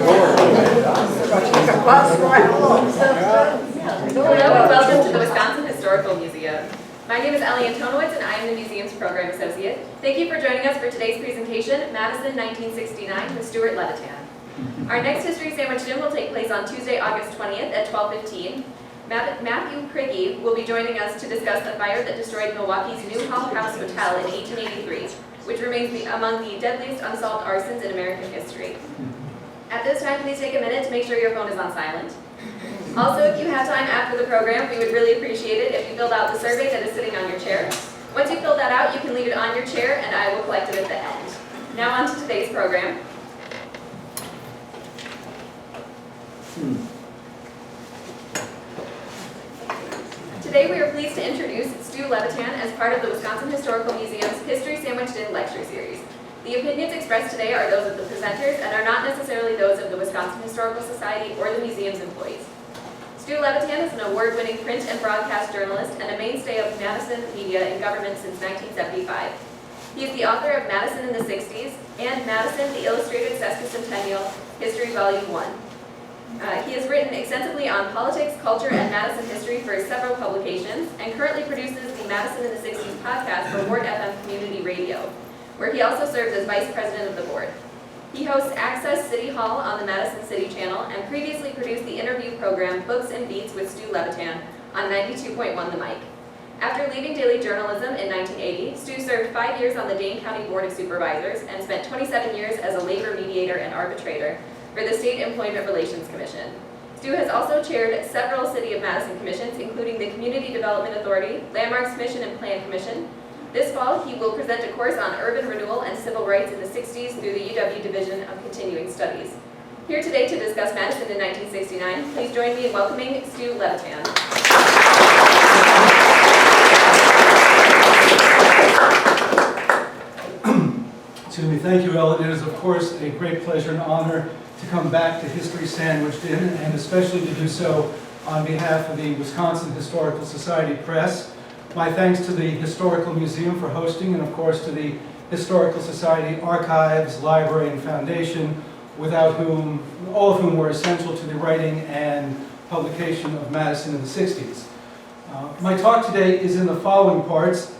Hello and welcome to the Wisconsin Historical Museum. My name is Ellie Antonowitz and I am the museum's program associate. Thank you for joining us for today's presentation, Madison 1969 with Stu Levitan. Our next History Sandwich Dinner will take place on Tuesday, August 20th at 12:15. Matthew Prigge will be joining us to discuss the fire that destroyed Milwaukee's Newhall House Hotel in 1883, which remains among the deadliest unsolved arsons in American history. At this time, please take a minute to make sure your phone is on silent. Also, if you have time after the program, we would really appreciate it if you filled out the survey that is sitting on your chair. Once you fill that out, you can leave it on your chair and I will collect it at the end. Now on to today's program. Today we are pleased to introduce Stu Levitan as part of the Wisconsin Historical Museum's History Sandwiched In lecture series. The opinions expressed today are those of the presenters and are not necessarily those of the Wisconsin Historical Society or the museum's employees. Stu Levitan is an award-winning print and broadcast journalist and a mainstay of Madison media and government since 1975. He is the author of Madison in the 60s and Madison, the Illustrated Sesquicentennial History Volume 1. He has written extensively on politics, culture, and Madison history for several publications and currently produces the Madison in the 60s podcast for Ward FM Community Radio, where he also serves as vice president of the board. He hosts Access City Hall on the Madison City Channel and previously produced the interview program Books and Beats with Stu Levitan on 92.1 The Mic. After leaving daily journalism in 1980, Stu served 5 years on the Dane County Board of Supervisors and spent 27 years as a labor mediator and arbitrator for the State Employment Relations Commission. Stu has also chaired several City of Madison commissions, including the Community Development Authority, Landmarks Commission, and Plan Commission. This fall, he will present a course on urban renewal and civil rights in the 60s through the UW Division of Continuing Studies. Here today to discuss Madison in 1969, please join me in welcoming Stu Levitan. Excuse me, thank you, Ellen. It is, of course, a great pleasure and honor to come back to History Sandwiched In, and especially to do so on behalf of the Wisconsin Historical Society Press. My thanks to the Historical Museum for hosting, and of course to the Historical Society Archives, Library, and Foundation, without whom, all of whom were essential to the writing and publication of Madison in the 60s. My talk today is in the following parts.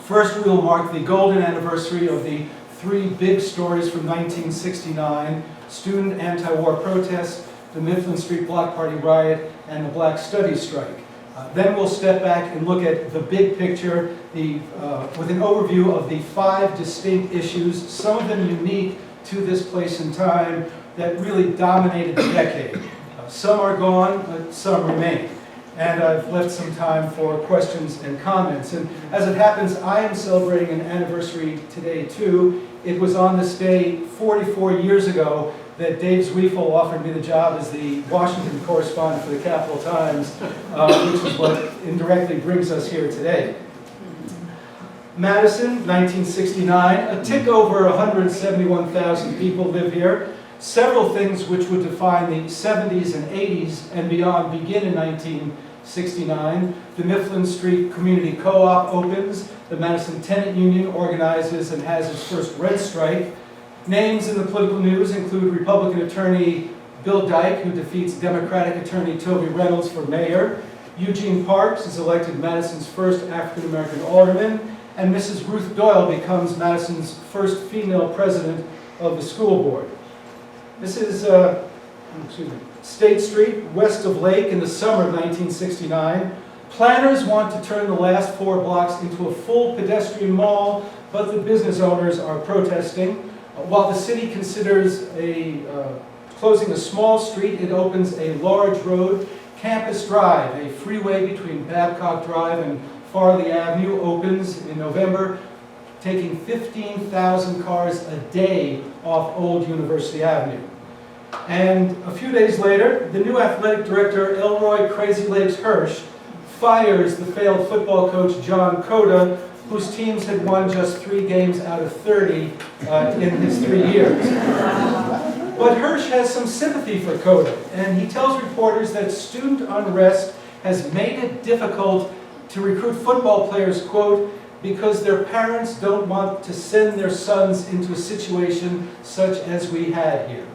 First, we will mark the golden anniversary of the three big stories from 1969, student anti-war protests, the Mifflin Street Block Party riot, and the Black Studies strike. Then we'll step back and look at the big picture with an overview of the 5 distinct issues, some of them unique to this place and time, that really dominated the decade. Some are gone, but some remain. And I've left some time for questions and comments. And as it happens, I am celebrating an anniversary today too. It was on this day 44 years ago that Dave Zwiefel offered me the job as the Washington correspondent for the Capital Times, which is what indirectly brings us here today. Madison, 1969, a tick over 171,000 people live here. Several things which would define the 70s and 80s and beyond begin in 1969. The Mifflin Street Community Co-op opens. The Madison Tenant Union organizes and has its first red strike. Names in the political news include Republican attorney Bill Dyke, who defeats Democratic attorney Toby Reynolds for mayor. Eugene Parks is elected Madison's first African-American alderman. And Mrs. Ruth Doyle becomes Madison's first female president of the school board. This is State Street, west of Lake, in the summer of 1969. Planners want to turn the last 4 blocks into a full pedestrian mall, but the business owners are protesting. While the city considers closing a small street, it opens a large road. Campus Drive, a freeway between Babcock Drive and Farley Avenue, opens in November, taking 15,000 cars a day off Old University Avenue. And a few days later, the new athletic director, Elroy Crazy Legs Hirsch, fires the failed football coach John Cota, whose teams had won just 3 games out of 30 in his 3 years. But Hirsch has some sympathy for Cota, and he tells reporters that student unrest has made it difficult to recruit football players, quote, because their parents don't want to send their sons into a situation such as we had here.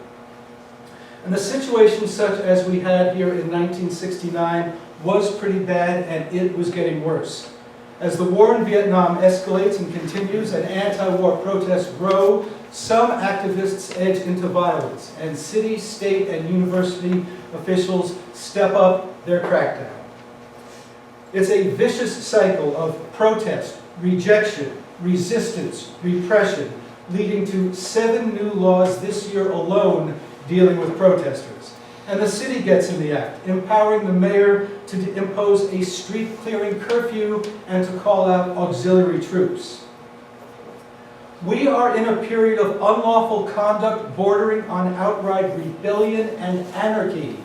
And the situation such as we had here in 1969 was pretty bad, and it was getting worse. As the war in Vietnam escalates and continues and anti-war protests grow, some activists edge into violence, and city, state, and university officials step up their crackdown. It's a vicious cycle of protest, rejection, resistance, repression, leading to 7 new laws this year alone dealing with protesters. And the city gets in the act, empowering the mayor to impose a street clearing curfew and to call out auxiliary troops. We are in a period of unlawful conduct bordering on outright rebellion and anarchy,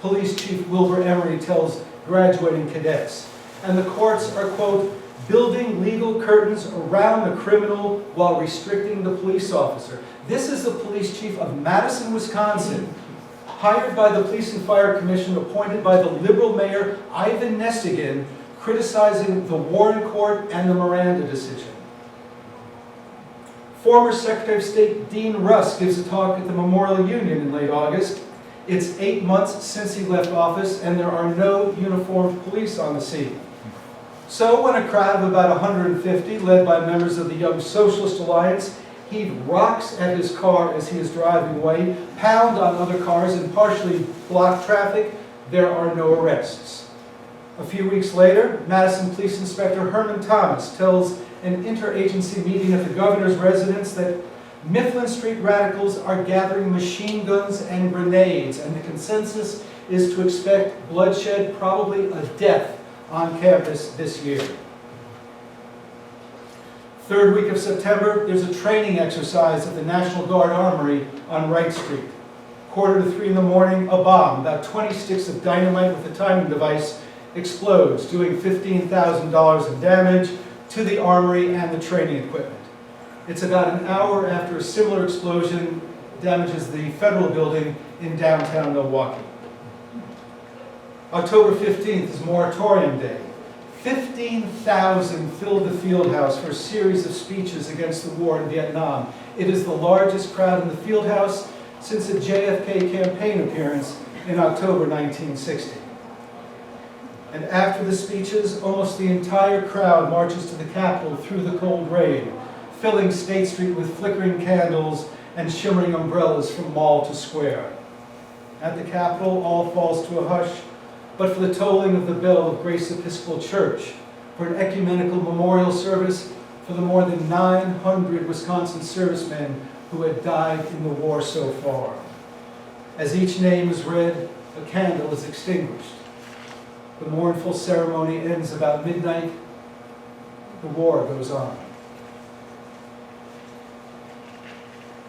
Police Chief Wilbur Emery tells graduating cadets. And the courts are, quote, building legal curtains around the criminal while restricting the police officer. This is the police chief of Madison, Wisconsin, hired by the Police and Fire Commission, appointed by the liberal mayor Ivan Nestigan, criticizing the Warren Court and the Miranda decision. Former Secretary of State Dean Rusk gives a talk at the Memorial Union in late August. It's 8 months since he left office, and there are no uniformed police on the scene. So when a crowd of about 150, led by members of the Young Socialist Alliance, heave rocks at his car as he is driving away, pound on other cars, and partially block traffic, there are no arrests. A few weeks later, Madison Police Inspector Herman Thomas tells an interagency meeting at the governor's residence that Mifflin Street radicals are gathering machine guns and grenades, and the consensus is to expect bloodshed, probably a death, on campus this year. Third week of September, there's a training exercise at the National Guard Armory on Wright Street. 2:45 in the morning, a bomb, about 20 sticks of dynamite with a timing device, explodes, doing $15,000 in damage to the armory and the training equipment. It's about an hour after a similar explosion damages the federal building in downtown Milwaukee. October 15th is Moratorium Day. 15,000 filled the field house for a series of speeches against the war in Vietnam. It is the largest crowd in the field house since a JFK campaign appearance in October 1960. And after the speeches, almost the entire crowd marches to the Capitol through the cold rain, filling State Street with flickering candles and shimmering umbrellas from mall to square. At the Capitol, all falls to a hush, but for the tolling of the bell of Grace Episcopal Church, for an ecumenical memorial service for the more than 900 Wisconsin servicemen who had died in the war so far. As each name is read, a candle is extinguished. The mournful ceremony ends about midnight. The war goes on.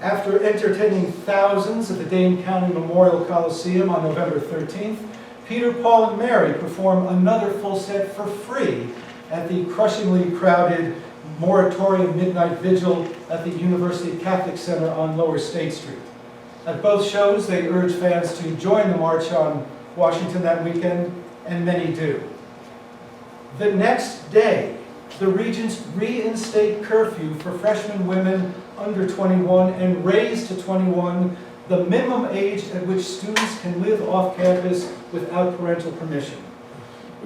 After entertaining thousands at the Dane County Memorial Coliseum on November 13th, Peter, Paul, and Mary perform another full set for free at the crushingly crowded Moratorium Midnight Vigil at the University Catholic Center on Lower State Street. At both shows, they urge fans to join the march on Washington that weekend, and many do. The next day, the regents reinstate curfew for freshman women under 21 and raise to 21 the minimum age at which students can live off campus without parental permission.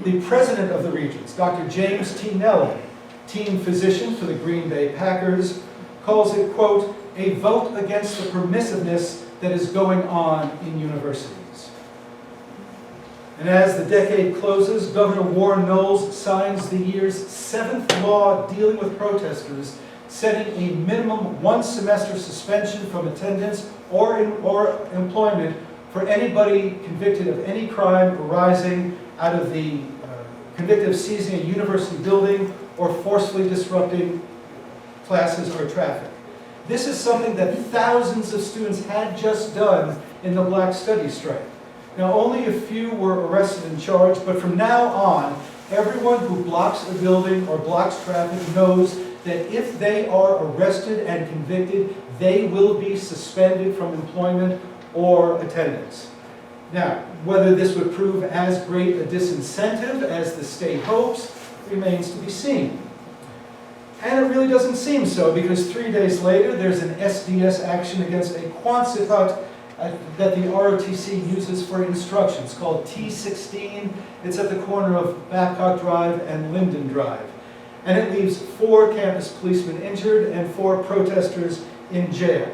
The president of the Regents, Dr. James T. Nelly, team physician for the Green Bay Packers, calls it, quote, a vote against the permissiveness that is going on in universities. And as the decade closes, Governor Warren Knowles signs the year's 7th law dealing with protesters, setting a minimum 1 semester suspension from attendance or employment for anybody convicted of any crime arising out of the convicted of seizing a university building or forcefully disrupting classes or traffic. This is something that thousands of students had just done in the Black Studies strike. Now, only a few were arrested and charged, but from now on, everyone who blocks a building or blocks traffic knows that if they are arrested and convicted, they will be suspended from employment or attendance. Now, whether this would prove as great a disincentive as the state hopes remains to be seen. And it really doesn't seem so, because 3 days later, there's an SDS action against a Quonset Hut that the ROTC uses for instruction. It's called T16. It's at the corner of Babcock Drive and Linden Drive. And it leaves 4 campus policemen injured and 4 protesters in jail.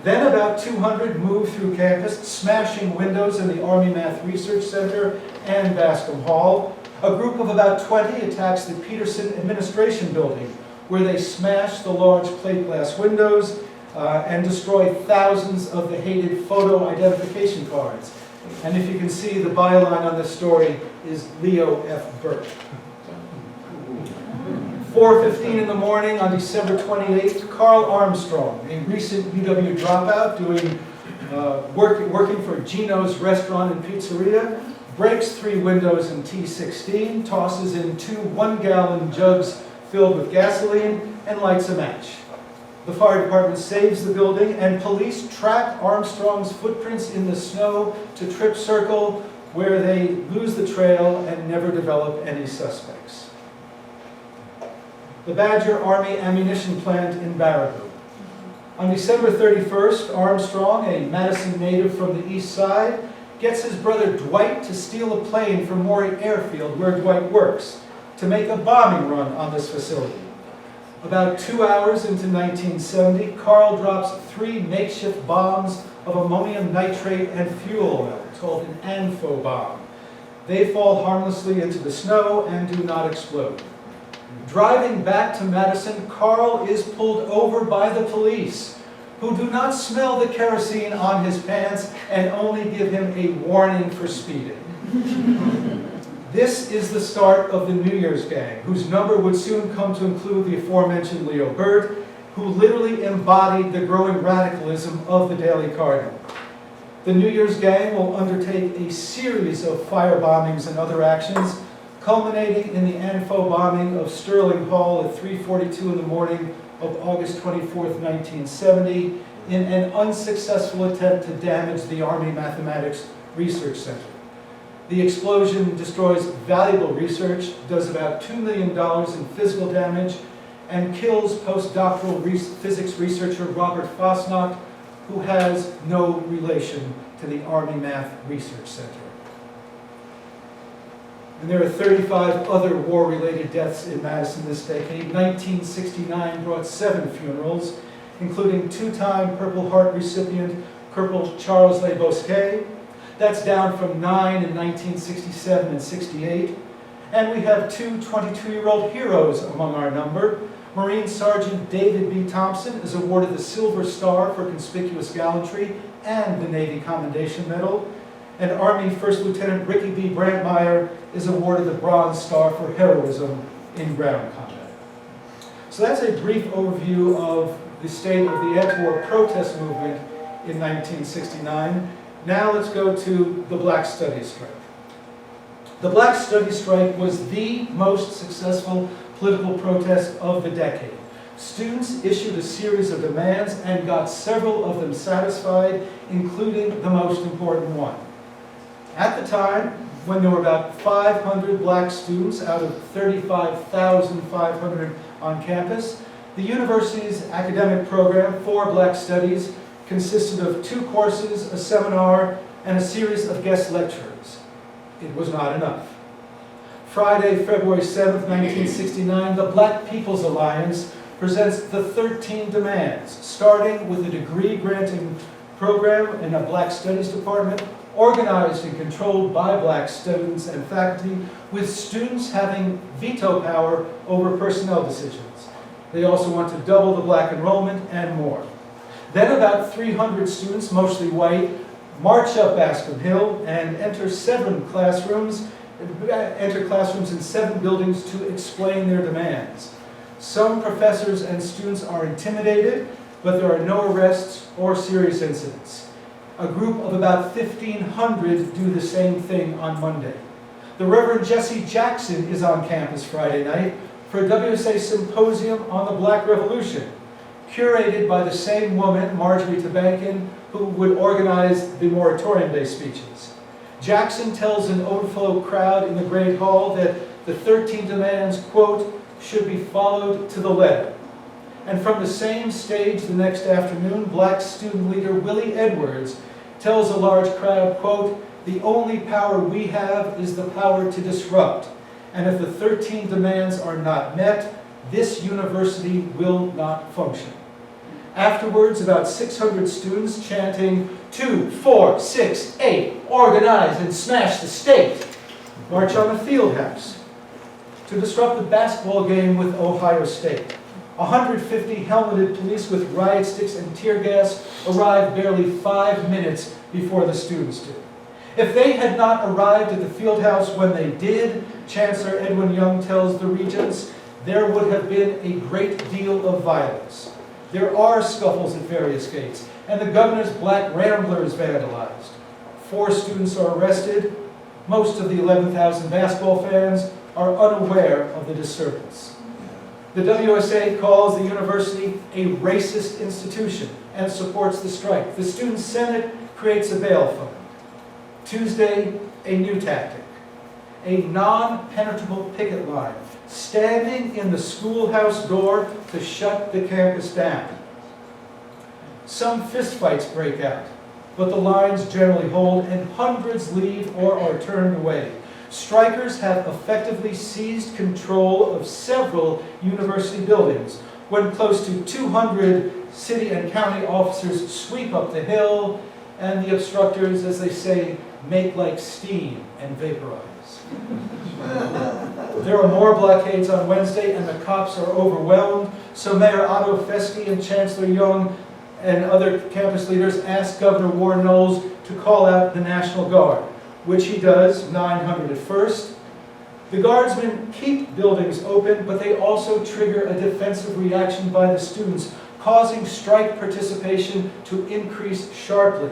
Then about 200 move through campus, smashing windows in the Army Math Research Center and Bascom Hall. A group of about 20 attacks the Peterson Administration Building, where they smash the large plate glass windows and destroy thousands of the hated photo identification cards. And if you can see, the byline on this story is Leo F. Burke. 4:15 in the morning on December 28th, Carl Armstrong, a recent UW dropout working for Gino's Restaurant and Pizzeria, breaks 3 windows in T16, tosses in 2 one-gallon jugs filled with gasoline, and lights a match. The fire department saves the building, and police track Armstrong's footprints in the snow to Tripp Circle, where they lose the trail and never develop any suspects. The Badger Army Ammunition Plant in Baraboo. On December 31st, Armstrong, a Madison native from the east side, gets his brother Dwight to steal a plane from Maury Airfield, where Dwight works, to make a bombing run on this facility. About 2 hours into 1970, Carl drops 3 makeshift bombs of ammonium nitrate and fuel oil, called an ANFO bomb. They fall harmlessly into the snow and do not explode. Driving back to Madison, Carl is pulled over by the police, who do not smell the kerosene on his pants and only give him a warning for speeding. This is the start of the New Year's gang, whose number would soon come to include the aforementioned Leo Burt, who literally embodied the growing radicalism of the Daily Cardinal. The New Year's gang will undertake a series of firebombings and other actions, culminating in the ANFO bombing of Sterling Hall at 3:42 in the morning of August 24th, 1970, in an unsuccessful attempt to damage the Army Mathematics Research Center. The explosion destroys valuable research, does about $2 million in physical damage, and kills postdoctoral physics researcher Robert Fosnacht, who has no relation to the Army Math Research Center. And there are 35 other war-related deaths in Madison this decade. 1969 brought 7 funerals, including 2-time Purple Heart recipient Corporal Charles Le Bosquet. That's down from 9 in 1967 and 68. And we have 2 22-year-old heroes among our number. Marine Sergeant David B. Thompson is awarded the Silver Star for conspicuous gallantry and the Navy Commendation Medal. And Army First Lieutenant Ricky B. Brandmeier is awarded the Bronze Star for heroism in ground combat. So that's a brief overview of the state of the anti-war protest movement in 1969. Now let's go to the Black Studies strike. The Black Studies strike was the most successful political protest of the decade. Students issued a series of demands and got several of them satisfied, including the most important one. At the time, when there were about 500 black students out of 35,500 on campus, the university's academic program for Black Studies consisted of 2 courses, a seminar, and a series of guest lecturers. It was not enough. Friday, February 7th, 1969, the Black People's Alliance presents the 13 demands, starting with a degree-granting program in a Black Studies department, organized and controlled by black students and faculty, with students having veto power over personnel decisions. They also want to double the black enrollment and more. Then about 300 students, mostly white, march up Bascom Hill and enter classrooms in 7 buildings to explain their demands. Some professors and students are intimidated, but there are no arrests or serious incidents. A group of about 1,500 do the same thing on Monday. The Reverend Jesse Jackson is on campus Friday night for a WSA symposium on the Black Revolution, curated by the same woman, Marjorie Tabankin, who would organize the Moratorium Day speeches. Jackson tells an overflow crowd in the Great Hall that the 13 demands, quote, should be followed to the letter. And from the same stage the next afternoon, black student leader Willie Edwards tells a large crowd, quote, "The only power we have is the power to disrupt. And if the 13 demands are not met, this university will not function." Afterwards, about 600 students chanting, 2, 4, 6, 8, organize and smash the state, march on the field house to disrupt the basketball game with Ohio State. 150 helmeted police with riot sticks and tear gas arrived barely 5 minutes before the students did. If they had not arrived at the field house when they did, Chancellor Edwin Young tells the regents, there would have been a great deal of violence. There are scuffles at various gates, and the governor's black ramblers vandalized. 4 students are arrested. Most of the 11,000 basketball fans are unaware of the disturbance. The WSA calls the university a racist institution and supports the strike. The Student Senate creates a bail fund. Tuesday, a new tactic. A non-penetrable picket line standing in the schoolhouse door to shut the campus down. Some fistfights break out, but the lines generally hold and hundreds leave or are turned away. Strikers have effectively seized control of several university buildings when close to 200 city and county officers sweep up the hill and the obstructors, as they say, make like steam and vaporize. There are more blockades on Wednesday and the cops are overwhelmed, so Mayor Otto Fesky and Chancellor Young and other campus leaders asked Governor Warren Knowles to call out the National Guard, which he does, 900 at first. The guardsmen keep buildings open, but they also trigger a defensive reaction by the students, causing strike participation to increase sharply.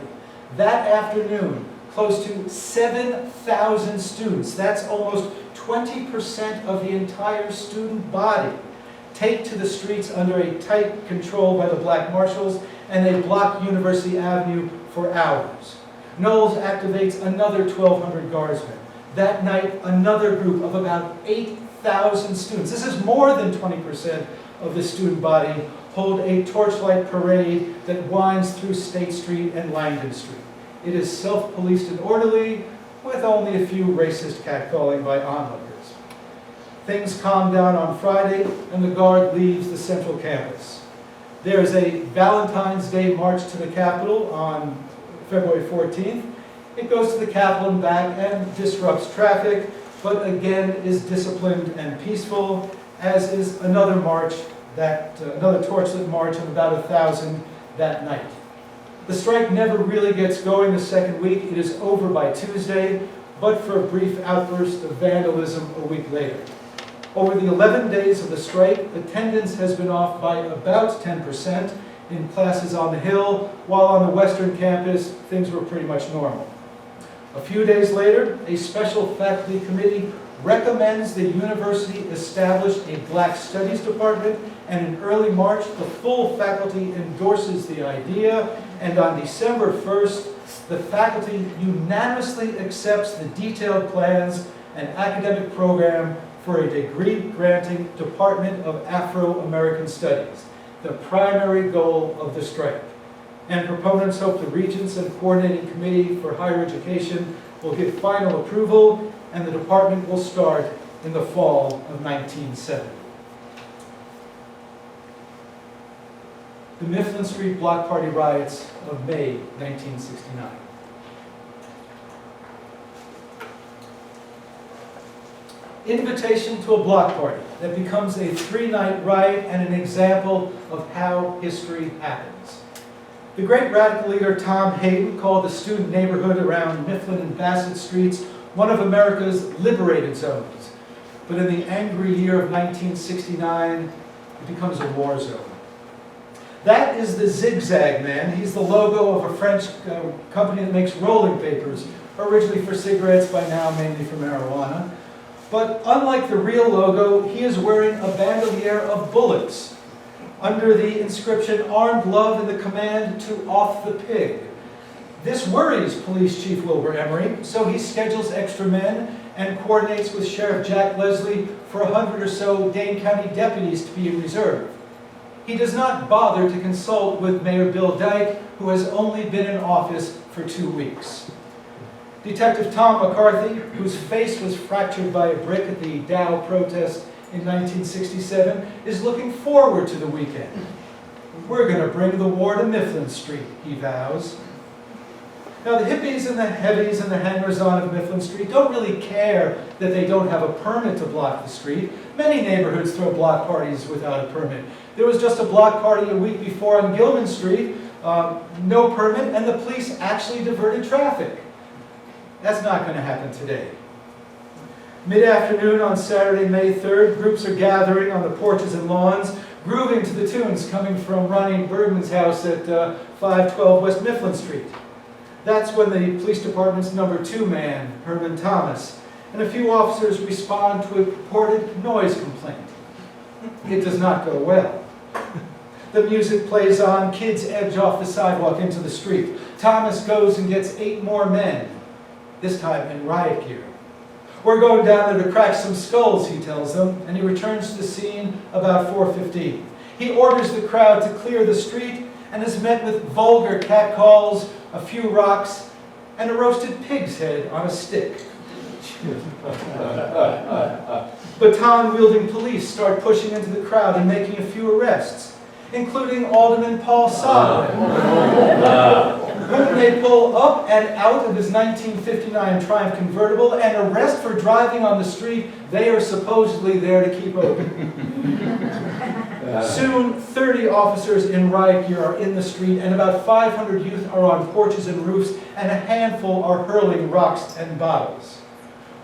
That afternoon, close to 7,000 students, that's almost 20% of the entire student body, take to the streets under a tight control by the black marshals, and they block University Avenue for hours. Knowles activates another 1,200 guardsmen. That night, another group of about 8,000 students, this is more than 20% of the student body, hold a torchlight parade that winds through State Street and Langdon Street. It is self-policed and orderly, with only a few racist catcalling by onlookers. Things calm down on Friday, and the Guard leaves the central campus. There is a Valentine's Day march to the Capitol on February 14th. It goes to the Capitol and back and disrupts traffic, but again is disciplined and peaceful, as is another march, another torchlit march of about 1,000 that night. The strike never really gets going the second week. It is over by Tuesday, but for a brief outburst of vandalism a week later. Over the 11 days of the strike, attendance has been off by about 10% in classes on the Hill, while on the Western campus, things were pretty much normal. A few days later, a special faculty committee recommends the university establish a Black Studies department, and in early March, the full faculty endorses the idea, and on December 1st, the faculty unanimously accepts the detailed plans and academic program for a degree-granting Department of Afro-American Studies, the primary goal of the strike. And proponents hope the Regents and Coordinating Committee for Higher Education will give final approval, and the department will start in the fall of 1970. The Mifflin Street Block Party riots of May 1969. Invitation to a block party that becomes a 3-night riot and an example of how history happens. The great radical leader Tom Hayden called the student neighborhood around Mifflin and Bassett Streets one of America's liberated zones. But in the angry year of 1969, it becomes a war zone. That is the Zigzag Man. He's the logo of a French company that makes rolling papers, originally for cigarettes, by now mainly for marijuana. But unlike the real logo, he is wearing a bandolier of bullets under the inscription, "Armed Love and the Command to Off the Pig." This worries Police Chief Wilbur Emery, so he schedules extra men and coordinates with Sheriff Jack Leslie for 100 or so Dane County deputies to be in reserve. He does not bother to consult with Mayor Bill Dyke, who has only been in office for 2 weeks. Detective Tom McCarthy, whose face was fractured by a brick at the Dow protest in 1967, is looking forward to the weekend. "We're going to bring the war to Mifflin Street," he vows. Now, the hippies and the heavies and the hangers-on of Mifflin Street don't really care that they don't have a permit to block the street. Many neighborhoods throw block parties without a permit. There was just a block party a week before on Gilman Street, no permit, and the police actually diverted traffic. That's not going to happen today. Mid-afternoon on Saturday, May 3rd, groups are gathering on the porches and lawns, grooving to the tunes coming from Ronnie Bergman's house at 512 West Mifflin Street. That's when the police department's number 2 man, Herman Thomas, and a few officers respond to a purported noise complaint. It does not go well. The music plays on, kids edge off the sidewalk into the street. Thomas goes and gets 8 more men, this time in riot gear. "We're going down there to crack some skulls," he tells them, and he returns to the scene about 4:15. He orders the crowd to clear the street and is met with vulgar catcalls, a few rocks, and a roasted pig's head on a stick. Baton-wielding police start pushing into the crowd and making a few arrests, including Alderman Paul Soglin, whom they pull up and out of his 1959 Triumph convertible and arrest for driving on the street they are supposedly there to keep open. Soon, 30 officers in riot gear are in the street, and about 500 youth are on porches and roofs, and a handful are hurling rocks and bottles.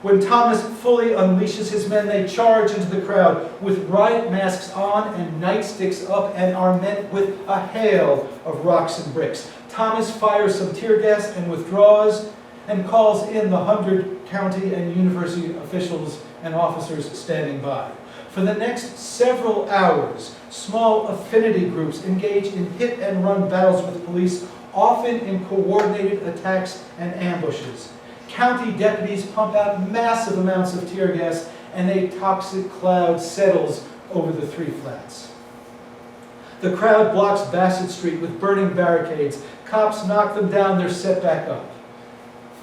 When Thomas fully unleashes his men, they charge into the crowd with riot masks on and nightsticks up and are met with a hail of rocks and bricks. Thomas fires some tear gas and withdraws and calls in the 100 county and university officials and officers standing by. For the next several hours, small affinity groups engage in hit-and-run battles with police, often in coordinated attacks and ambushes. County deputies pump out massive amounts of tear gas, and a toxic cloud settles over the 3 flats. The crowd blocks Bassett Street with burning barricades. Cops knock them down, they're set back up.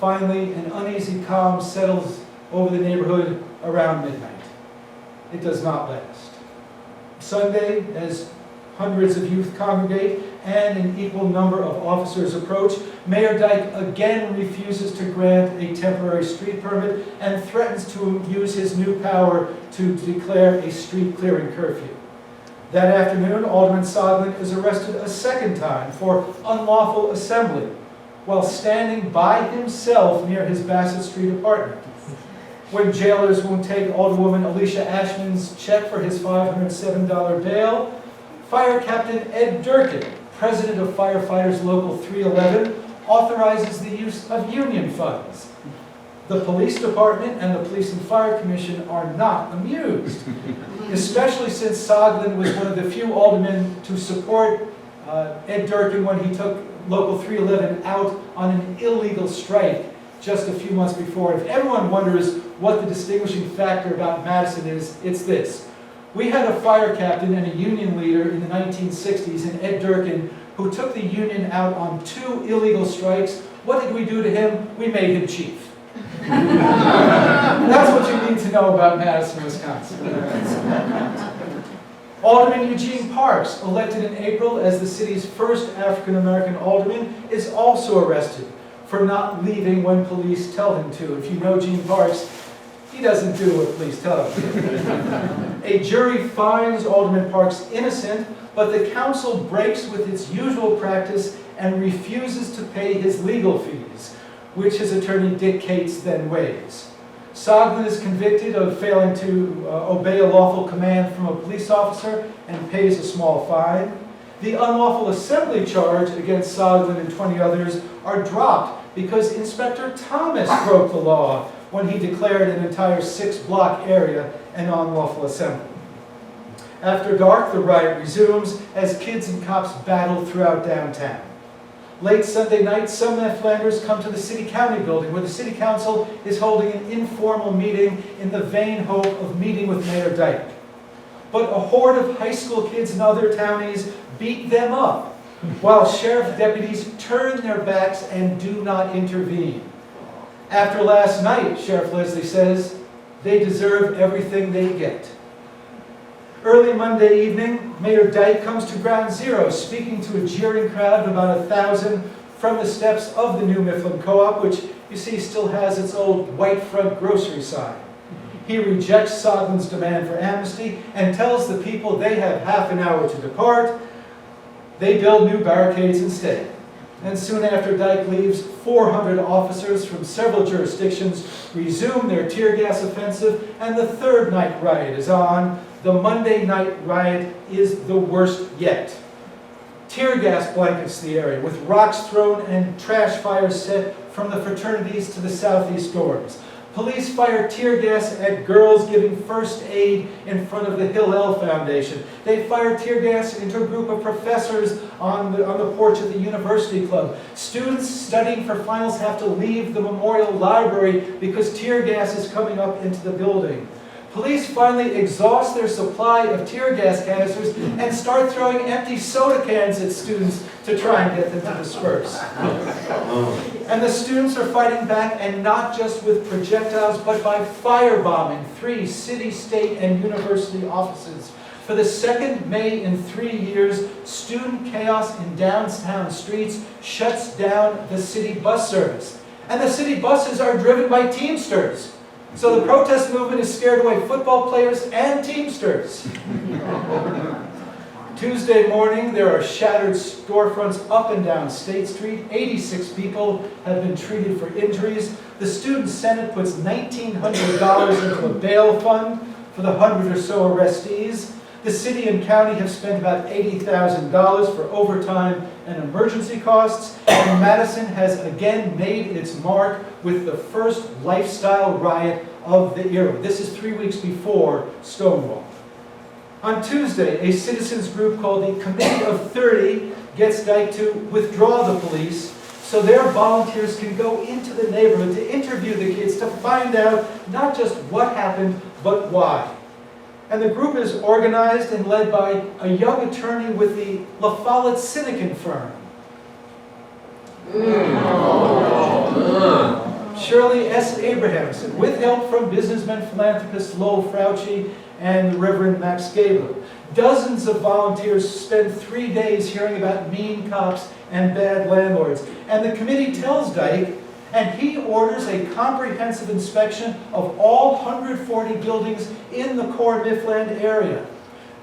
Finally, an uneasy calm settles over the neighborhood around midnight. It does not last. Sunday, as hundreds of youth congregate and an equal number of officers approach, Mayor Dyke again refuses to grant a temporary street permit and threatens to use his new power to declare a street clearing curfew. That afternoon, Alderman Soglin is arrested a second time for unlawful assembly while standing by himself near his Bassett Street apartment. When jailers won't take Alderwoman Alicia Ashman's check for his $507 bail, Fire Captain Ed Durkin, president of Firefighters Local 311, authorizes the use of union funds. The police department and the Police and Fire Commission are not amused, especially since Soglin was one of the few aldermen to support Ed Durkin when he took Local 311 out on an illegal strike just a few months before. If everyone wonders what the distinguishing factor about Madison is, it's this. We had a fire captain and a union leader in the 1960s, in Ed Durkin, who took the union out on 2 illegal strikes. What did we do to him? We made him chief. That's what you need to know about Madison, Wisconsin. Alderman Eugene Parks, elected in April as the city's first African-American alderman, is also arrested for not leaving when police tell him to. If you know Gene Parks, he doesn't do what police tell him to. A jury finds Alderman Parks innocent, but the council breaks with its usual practice and refuses to pay his legal fees, which his attorney Dick Cates then waives. Soglin is convicted of failing to obey a lawful command from a police officer and pays a small fine. The unlawful assembly charge against Soglin and 20 others are dropped because Inspector Thomas broke the law when he declared an entire 6-block area an unlawful assembly. After dark, the riot resumes as kids and cops battle throughout downtown. Late Sunday night, some Flanders come to the city-county building where the city council is holding an informal meeting in the vain hope of meeting with Mayor Dyke. But a horde of high school kids and other townies beat them up, while sheriff deputies turn their backs and do not intervene. After last night, Sheriff Leslie says, they deserve everything they get. Early Monday evening, Mayor Dyke comes to Ground Zero, speaking to a jeering crowd of about 1,000 from the steps of the new Mifflin Co-op, which you see still has its old white front grocery sign. He rejects Soglin's demand for amnesty and tells the people they have half an hour to depart. They build new barricades instead. And soon after Dyke leaves, 400 officers from several jurisdictions resume their tear gas offensive, and the third night riot is on. The Monday night riot is the worst yet. Tear gas blankets the area, with rocks thrown and trash fires set from the fraternities to the southeast dorms. Police fire tear gas at girls giving first aid in front of the Hillel Foundation. They fire tear gas into a group of professors on the porch of the University Club. Students studying for finals have to leave the Memorial Library because tear gas is coming up into the building. Police finally exhaust their supply of tear gas canisters and start throwing empty soda cans at students to try and get them to disperse. And the students are fighting back, and not just with projectiles, but by firebombing 3 city, state, and university offices. For the second May in 3 years, student chaos in downtown streets shuts down the city bus service. And the city buses are driven by Teamsters. So the protest movement has scared away football players and Teamsters. Tuesday morning, there are shattered storefronts up and down State Street. 86 people have been treated for injuries. The Student Senate puts $1,900 into a bail fund for the 100 or so arrestees. The city and county have spent about $80,000 for overtime and emergency costs. And Madison has again made its mark with the first lifestyle riot of the era. This is 3 weeks before Stonewall. On Tuesday, a citizens group called the Committee of 30 gets Dyke to withdraw the police so their volunteers can go into the neighborhood to interview the kids to find out not just what happened, but why. And the group is organized and led by a young attorney with the La Follette Sinekin firm. Shirley S. Abrahamson, with help from businessman philanthropist Lowell Fauci and the Reverend Max Gabler. Dozens of volunteers spend 3 days hearing about mean cops and bad landlords. And the committee tells Dyke, and he orders a comprehensive inspection of all 140 buildings in the core Mifflin area.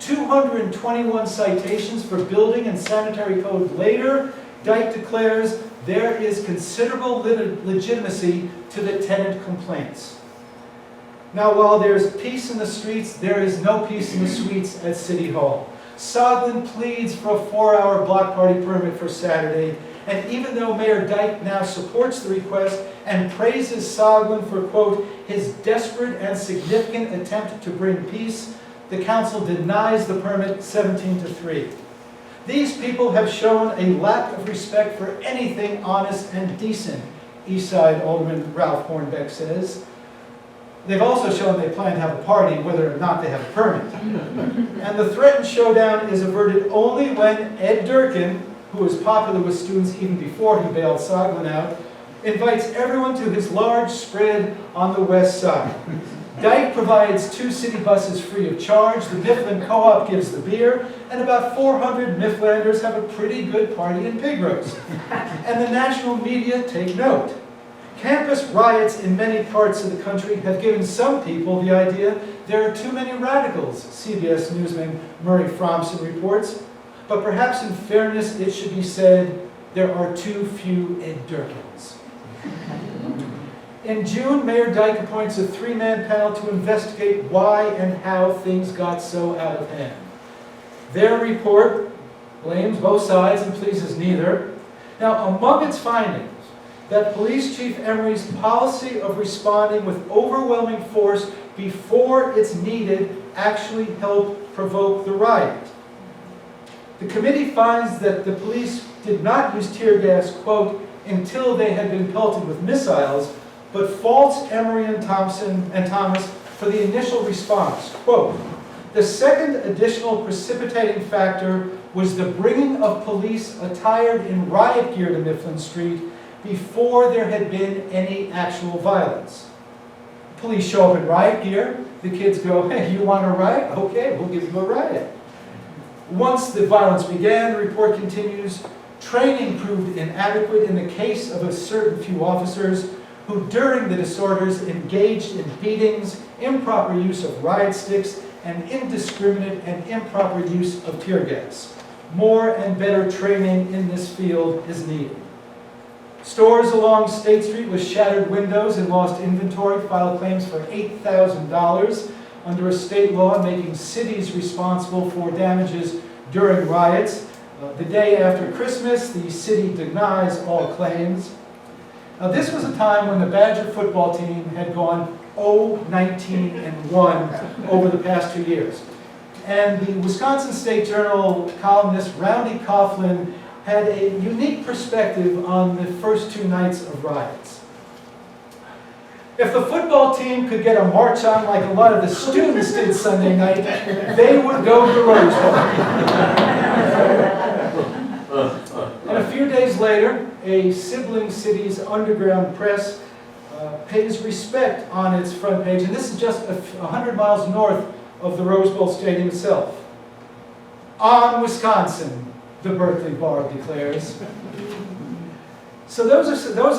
221 citations for building and sanitary code later, Dyke declares there is considerable legitimacy to the tenant complaints. Now, while there's peace in the streets, there is no peace in the suites at City Hall. Soglin pleads for a 4-hour block party permit for Saturday, and even though Mayor Dyke now supports the request and praises Soglin for, quote, his desperate and significant attempt to bring peace, the council denies the permit 17-3. These people have shown a lack of respect for anything honest and decent, Eastside Alderman Ralph Hornbeck says. They've also shown they plan to have a party whether or not they have a permit. And the threatened showdown is averted only when Ed Durkin, who was popular with students even before he bailed Soglin out, invites everyone to his large spread on the west side. Dyke provides 2 city buses free of charge, the Mifflin Co-op gives the beer, and about 400 Mifflanders have a pretty good party in pig roast. And the national media take note. Campus riots in many parts of the country have given some people the idea there are too many radicals, CBS newsman Murray Fromson reports. But perhaps in fairness it should be said there are too few Ed Durkins. In June, Mayor Dyke appoints a 3-man panel to investigate why and how things got so out of hand. Their report blames both sides and pleases neither. Now, among its findings, that Police Chief Emery's policy of responding with overwhelming force before it's needed actually helped provoke the riot. The committee finds that the police did not use tear gas, quote, until they had been pelted with missiles, but faults Emery and Thomas for the initial response. Quote, the second additional precipitating factor was the bringing of police attired in riot gear to Mifflin Street before there had been any actual violence. Police show up in riot gear, the kids go, hey, you want a riot? Okay, we'll give you a riot. Once the violence began, the report continues, training proved inadequate in the case of a certain few officers who during the disorders engaged in beatings, improper use of riot sticks, and indiscriminate and improper use of tear gas. More and better training in this field is needed. Stores along State Street with shattered windows and lost inventory filed claims for $8,000 under a state law making cities responsible for damages during riots. The day after Christmas, the city denies all claims. Now, this was a time when the Badger football team had gone 0-19-1 over the past 2 years. And the Wisconsin State Journal columnist Roundy Coughlin had a unique perspective on the first 2 nights of riots. If the football team could get a march on like a lot of the students did Sunday night, they would go to the Rose Bowl. And a few days later, a sibling city's underground press pays respect on its front page, and this is just 100 miles north of the Rose Bowl Stadium itself. On Wisconsin, the Berkeley Bar declares. So those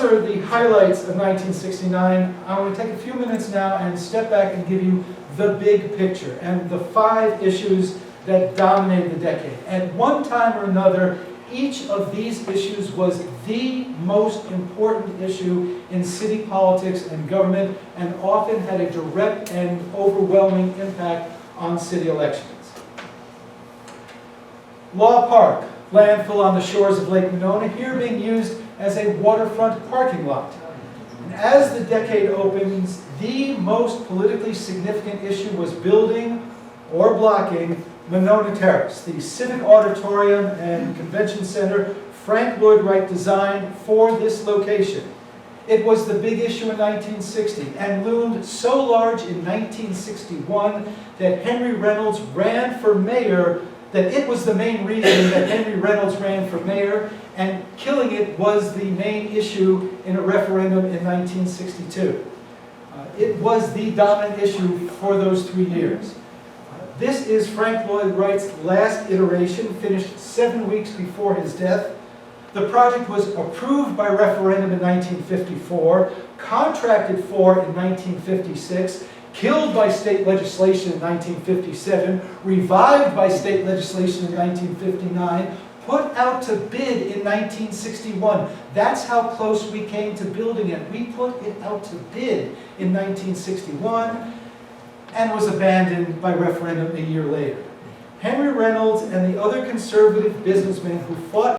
are the highlights of 1969. I want to take a few minutes now and step back and give you the big picture and the 5 issues that dominated the decade. At one time or another, each of these issues was the most important issue in city politics and government, and often had a direct and overwhelming impact on city elections. Law Park, landfill on the shores of Lake Monona, here being used as a waterfront parking lot. And as the decade opens, the most politically significant issue was building or blocking Monona Terrace, the Civic Auditorium and Convention Center Frank Lloyd Wright designed for this location. It was the big issue in 1960 and loomed so large in 1961 that Henry Reynolds ran for mayor, that it was the main reason that Henry Reynolds ran for mayor, and killing it was the main issue in a referendum in 1962. It was the dominant issue for those 3 years. This is Frank Lloyd Wright's last iteration, finished 7 weeks before his death. The project was approved by referendum in 1954, contracted for in 1956, killed by state legislation in 1957, revived by state legislation in 1959, put out to bid in 1961. That's how close we came to building it. We put it out to bid in 1961 and was abandoned by referendum a year later. Henry Reynolds and the other conservative businessmen who fought